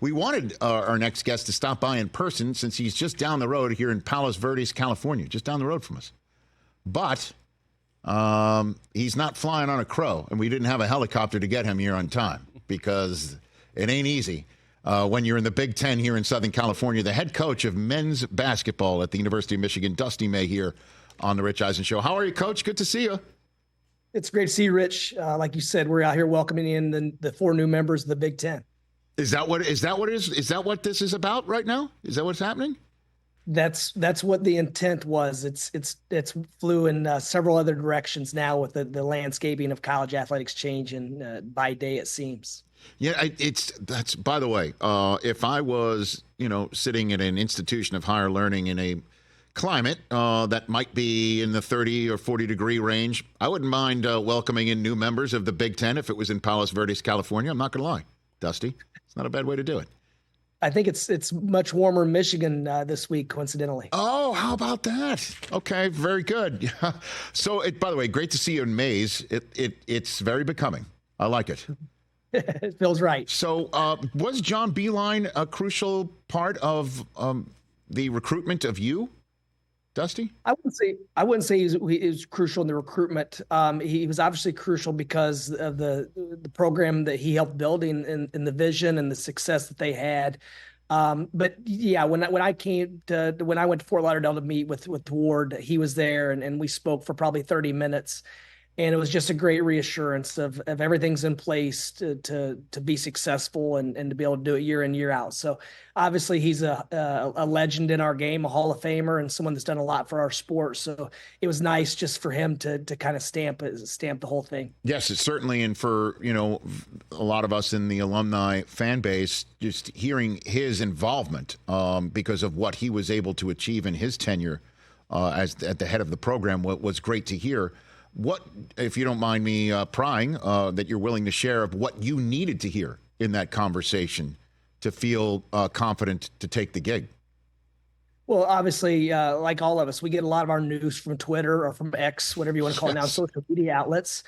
We wanted our next guest to stop by in person since he's just down the road here in Palos Verdes, California, just down the road from us. But he's not flying on a crow, and we didn't have a helicopter to get him here on time because it ain't easy. When you're in the Big Ten here in Southern California, the head coach of men's basketball at the University of Michigan, Dusty May, here on the Rich Eisen Show. How are you, Coach? Good to see you. It's great to see you, Rich. Like you said, we're out here welcoming in the 4 new members of the Big Ten. Is that what Is that what this is about right now? Is that what's happening? That's what the intent was. It's flew in several other directions now with the landscaping of college athletics changing by day, it seems. Yeah, that's by the way, if I was, sitting in an institution of higher learning in a climate that might be in the 30 or 40 degree range, I wouldn't mind welcoming in new members of the Big Ten if it was in Palos Verdes, California. I'm not going to lie, Dusty. It's not a bad way to do it. I think it's much warmer in Michigan this week, coincidentally. Oh, how about that? Okay, very good. So, by the way, great to see you in Mays. It's very becoming. I like it. It feels right. So, was John Beilein a crucial part of the recruitment of you, Dusty? I wouldn't say he was crucial in the recruitment. He was obviously crucial because of the program that he helped building and the vision and the success that they had. But yeah, when I went to Fort Lauderdale to meet with Ward, he was there and we spoke for probably 30 minutes. And it was just a great reassurance of everything's in place to be successful and to be able to do it year in, year out. So obviously he's a legend in our game, a Hall of Famer, and someone that's done a lot for our sport. So it was nice just for him to kind of stamp the whole thing. Yes, it's certainly. And for, a lot of us in the alumni fan base, just hearing his involvement because of what he was able to achieve in his tenure as at the head of the program was great to hear. What, if you don't mind me prying, that you're willing to share of what you needed to hear in that conversation to feel confident to take the gig? Well, obviously, like all of us, we get a lot of our news from Twitter or from X, whatever you want to call it now, social media outlets.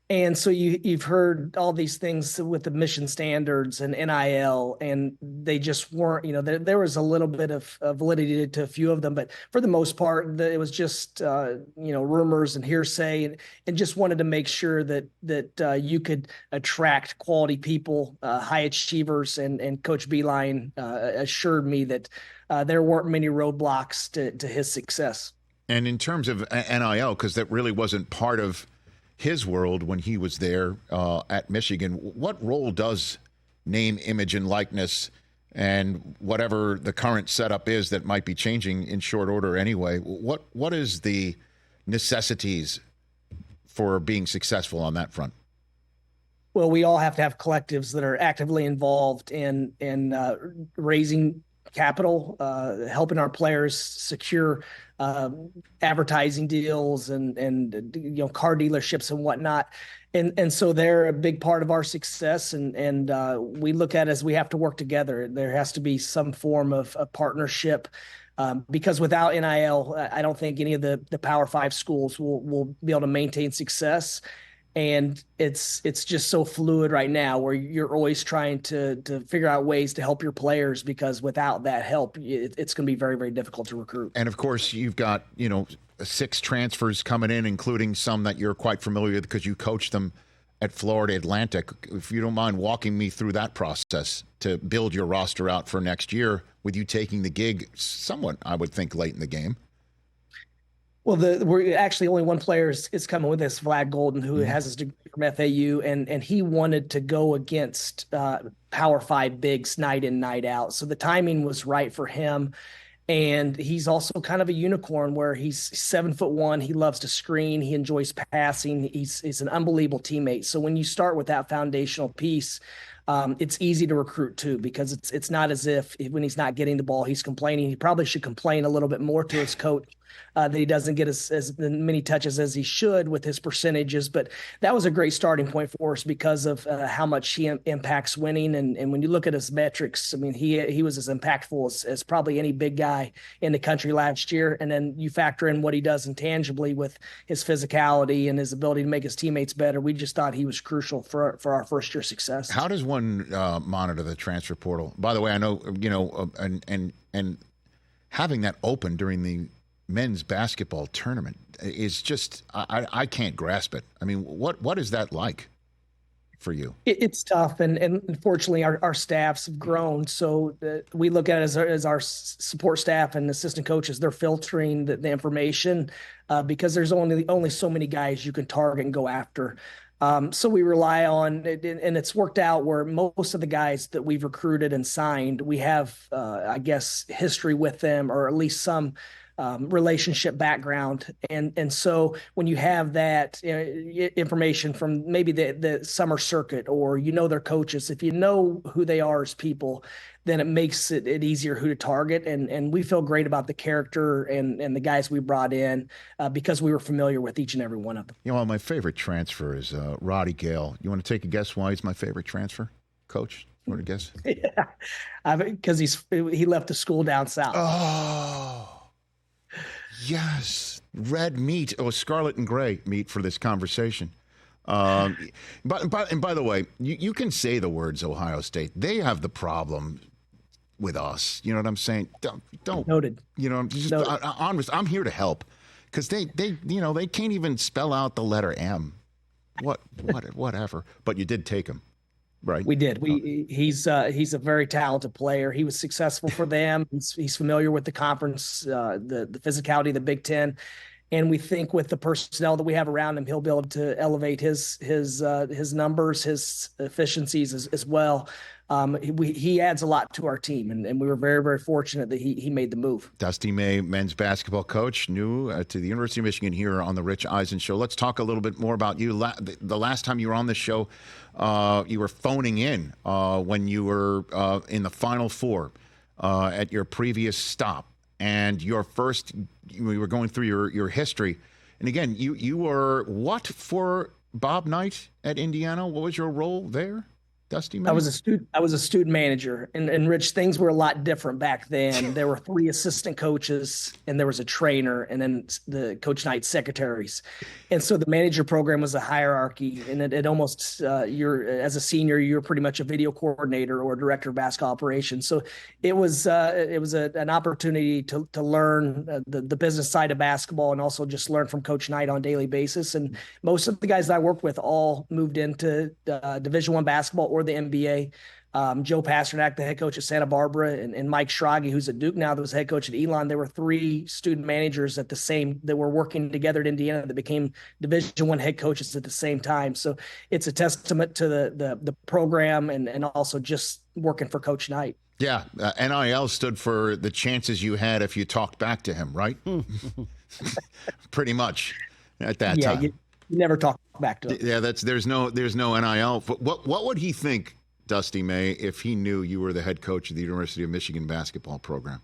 And so you've heard all these things with the mission standards and NIL, and they just weren't, there was a little bit of validity to a few of them, but for the most part, it was just, rumors and hearsay, and just wanted to make sure that you could attract quality people, high achievers, and Coach Beilein assured me that there weren't many roadblocks to his success. And in terms of NIL, because that really wasn't part of his world when he was there at Michigan, what role does name, image, and likeness, and whatever the current setup is that might be changing in short order anyway, what is the necessities for being successful on that front? Well, we all have to have collectives that are actively involved in raising capital, helping our players secure advertising deals and car dealerships and whatnot. And so they're a big part of our success. And we look at it as we have to work together. There has to be some form of a partnership because without NIL, I don't think any of the Power 5 schools will be able to maintain success. And it's just so fluid right now where you're always trying to figure out ways to help your players, because without that help, it's going to be very, very difficult to recruit. And of course, you've got, 6 transfers coming in, including some that you're quite familiar with because you coached them at Florida Atlantic. If you don't mind walking me through that process to build your roster out for next year, with you taking the gig somewhat, I would think, late in the game. Well, we're actually only one player is coming with us, Vlad Golden, who has his degree from FAU, and he wanted to go against Power 5 bigs night in, night out. So the timing was right for him. And he's also kind of a unicorn where he's 7'1". He loves to screen. He enjoys passing. He's an unbelievable teammate. So when you start with that foundational piece, it's easy to recruit too, because it's not as if when he's not getting the ball, he's complaining. He probably should complain a little bit more to his coach that he doesn't get as many touches as he should with his percentages. But that was a great starting point for us because of how much he impacts winning. And when you look at his metrics, I mean, he was as impactful as probably any big guy in the country last year. And then you factor in what he does intangibly with his physicality and his ability to make his teammates better. We just thought he was crucial for our first year success. How does one someone monitor the transfer portal. By the way, I know and having that open during the men's basketball tournament is just I can't grasp it. I mean, what is that like for you? It's tough, and unfortunately, our staffs have grown. So we look at it as our support staff and assistant coaches. They're filtering the information because there's only so many guys you can target and go after. So we rely on it, and it's worked out where most of the guys that we've recruited and signed, we have, I guess, history with them, or at least some relationship background. And so when you have that information from maybe the summer circuit, or their coaches, if you know who they are as people, then it makes it easier who to target. And we feel great about the character and the guys we brought in because we were familiar with each and every one of them. My favorite transfer is Roddy Gale. You want to take a guess why he's my favorite transfer, Coach? You want to guess? Yeah, because he left the school down south. Oh. Yes, red meat, scarlet and gray meat for this conversation. But by the way, you can say the words Ohio State. They have the problem with us. You know what I'm saying? Don't. Noted. I'm just honest. I'm here to help because they can't even spell out the letter M. Whatever. But you did take him. Right. We did. He's a very talented player. He was successful for them. He's familiar with the conference, the physicality of the Big Ten, and we think with the personnel that we have around him, he'll be able to elevate his numbers, his efficiencies as well. He adds a lot to our team, and we were very, very fortunate that he made the move. Dusty May, men's basketball coach, new to the University of Michigan here on the Rich Eisen Show. Let's talk a little bit more about you. The last time you were on this show, you were phoning in when you were in the Final Four at your previous stop, and we were going through your history. And again, you were what for Bob Knight at Indiana? What was your role there? Dusty May? I was a student manager, and Rich, things were a lot different back then. There were 3 assistant coaches, and there was a trainer, and then the Coach Knight secretaries. And so the manager program was a hierarchy, and it almost as a senior, you're pretty much a video coordinator or director of basketball operations. So it was an opportunity to learn the business side of basketball, and also just learn from Coach Knight on a daily basis. And most of the guys that I worked with all moved into Division I basketball or the NBA. Joe Pasternak, the head coach at Santa Barbara, and Mike Schrage, who's at Duke now, that was head coach at Elon. There were 3 student managers that were working together at Indiana that became Division I head coaches at the same time. So it's a testament to the program and also just working for Coach Knight. Yeah, NIL stood for the chances you had if you talked back to him, right? Pretty much at that time. You never talk back to him. Yeah, there's no NIL. What would he think, Dusty May, if he knew you were the head coach of the University of Michigan basketball program?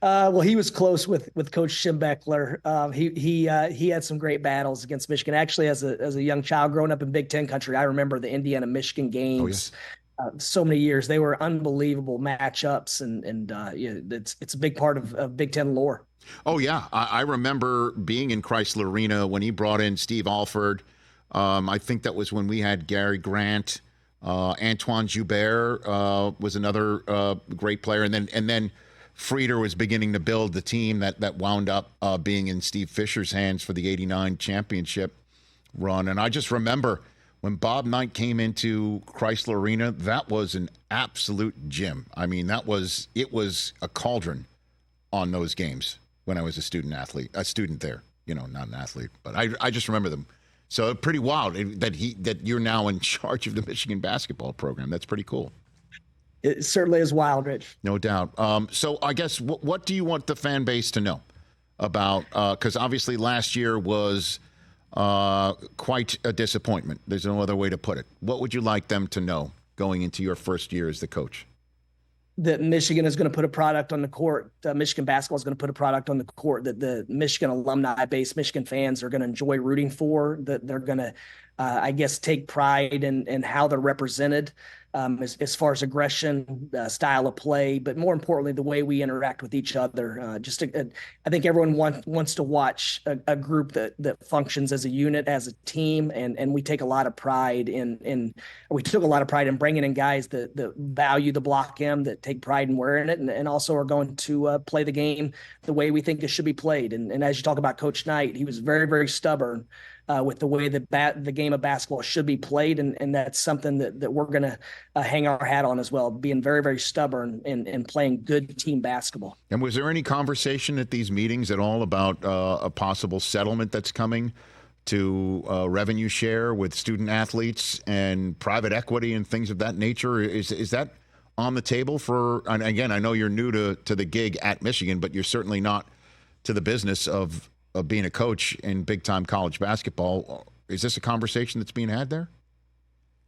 Well, he was close with Coach Schimbeckler. He had some great battles against Michigan. Actually, as a young child growing up in Big Ten country, I remember the Indiana-Michigan games. Oh, yes. So many years. They were unbelievable matchups, and it's a big part of Big Ten lore. Oh, yeah. I remember being in Chrysler Arena when he brought in Steve Alford. I think that was when we had Gary Grant. Antoine Joubert was another great player. And then Frieder was beginning to build the team that wound up being in Steve Fisher's hands for the 89 championship run. And I just remember when Bob Knight came into Chrysler Arena, that was an absolute gym. I mean, it was a cauldron on those games when I was a student there, not an athlete, but I just remember them. So pretty wild that you're now in charge of the Michigan basketball program. That's pretty cool. It certainly is wild, Rich. No doubt. So I guess what do you want the fan base to know about? Because obviously last year was quite a disappointment. There's no other way to put it. What would you like them to know going into your first year as the coach? That Michigan is going to put a product on the court. Michigan basketball is going to put a product on the court that the Michigan alumni base, Michigan fans are going to enjoy rooting for, that they're going to, I guess, take pride in how they're represented. as far as aggression, style of play, but more importantly, the way we interact with each other. I think everyone wants to watch a group that functions as a unit, as a team, and we take a lot of pride we took a lot of pride in bringing in guys that value the block M, that take pride in wearing it, and also are going to play the game the way we think it should be played. And as you talk about Coach Knight, he was very, very stubborn with the way that the game of basketball should be played. And that's something that we're going to hang our hat on as well, being very, very stubborn and playing good team basketball. And was there any conversation at these meetings at all about a possible settlement that's coming to revenue share with student athletes and private equity and things of that nature? Is that on the table for, and again, I know you're new to the gig at Michigan, but you're certainly not to the business of being a coach in big-time college basketball. Is this a conversation that's being had there?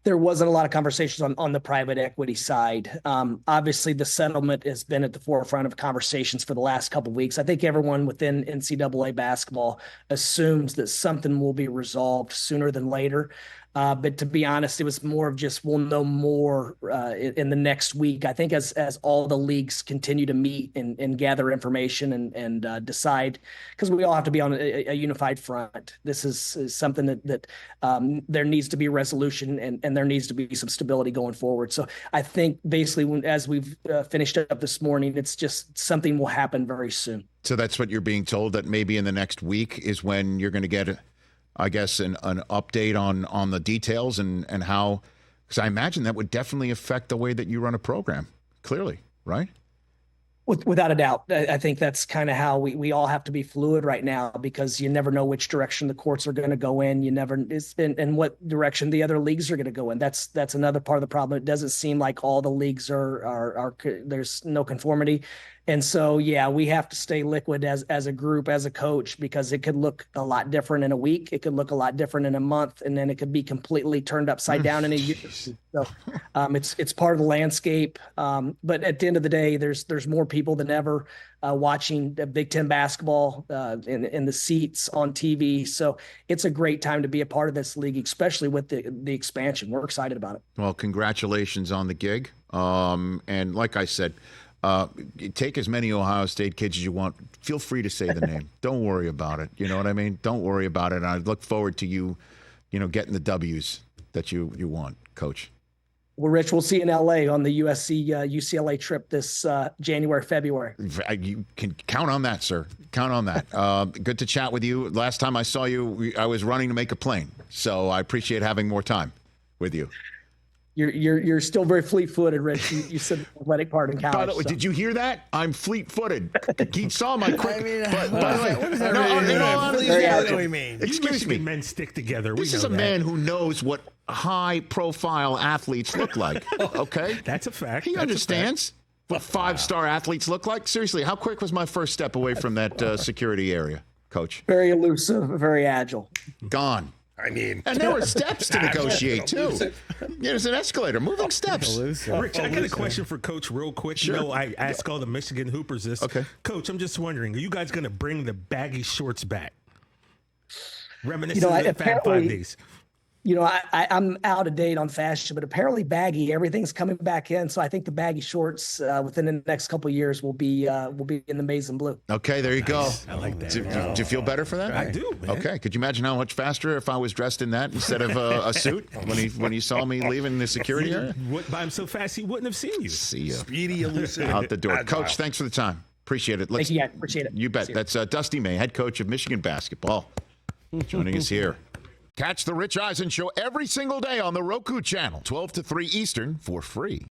There wasn't a lot of conversations on the private equity side. Obviously, the settlement has been at the forefront of conversations for the last couple of weeks. I think everyone within NCAA basketball assumes that something will be resolved sooner than later. But to be honest, it was more of just we'll know more in the next week. I think as all the leagues continue to meet and gather information and decide, because we all have to be on a unified front. This is something that there needs to be resolution and there needs to be some stability going forward. So I think basically as we've finished up this morning, it's just something will happen very soon. So that's what you're being told, that maybe in the next week is when you're going to get I guess, an update on the details and how, because I imagine that would definitely affect the way that you run a program, clearly, right? Without a doubt. I think that's kind of how we all have to be fluid right now, because you never know which direction the courts are going to go in. You never, and what direction the other leagues are going to go in. That's another part of the problem. It doesn't seem like all the leagues are there's no conformity. And so, yeah, we have to stay liquid as a group, as a coach, because it could look a lot different in a week. It could look a lot different in a month, and then it could be completely turned upside down in a year. So it's part of the landscape. But at the end of the day, there's more people than ever watching Big Ten basketball in the seats on TV. So it's a great time to be a part of this league, especially with the expansion. We're excited about it. Well, congratulations on the gig. And like I said, take as many Ohio State kids as you want. Feel free to say the name. Don't worry about it. You know what I mean? Don't worry about it. And I look forward to you getting the W's that you want, Coach. Well, Rich, we'll see you in L.A. on the USC UCLA trip this January, February. You can count on that, sir. Count on that. Good to chat with you. Last time I saw you, I was running to make a plane. So I appreciate having more time with you. You're still very fleet-footed, Rich. You said the athletic part in college. By the way, did you hear that? I'm fleet-footed. He saw my quick. By the way, excuse me. Men stick together. This is a man who knows what high-profile athletes look like. Okay, that's a fact. He understands what five-star athletes look like. Seriously, how quick was my first step away from that security area, Coach? Very elusive, very agile. Gone. And there were steps to negotiate, too. There's an escalator, moving steps. Rich, I got a question for Coach real quick. Sure. I ask all the Michigan Hoopers this. Okay. Coach, I'm just wondering, are you guys going to bring the baggy shorts back? Reminiscent of the Fab 5 days. I'm out of date on fashion, but apparently baggy, everything's coming back in. So I think the baggy shorts within the next couple of years will be in the maize and blue. Okay, there you go. I like that. Do you feel better for that? I do, man. Okay, could you imagine how much faster if I was dressed in that instead of a suit when he saw me leaving the security area? By him so fast, he wouldn't have seen you. See you. Speedy, elusive. Out the door. Coach, thanks for the time. Appreciate it. Thank you, guys. Appreciate it. You bet. That's Dusty May, head coach of Michigan basketball, joining us here. Catch the Rich Eisen Show every single day on the Roku channel, 12 to 3 Eastern, for free.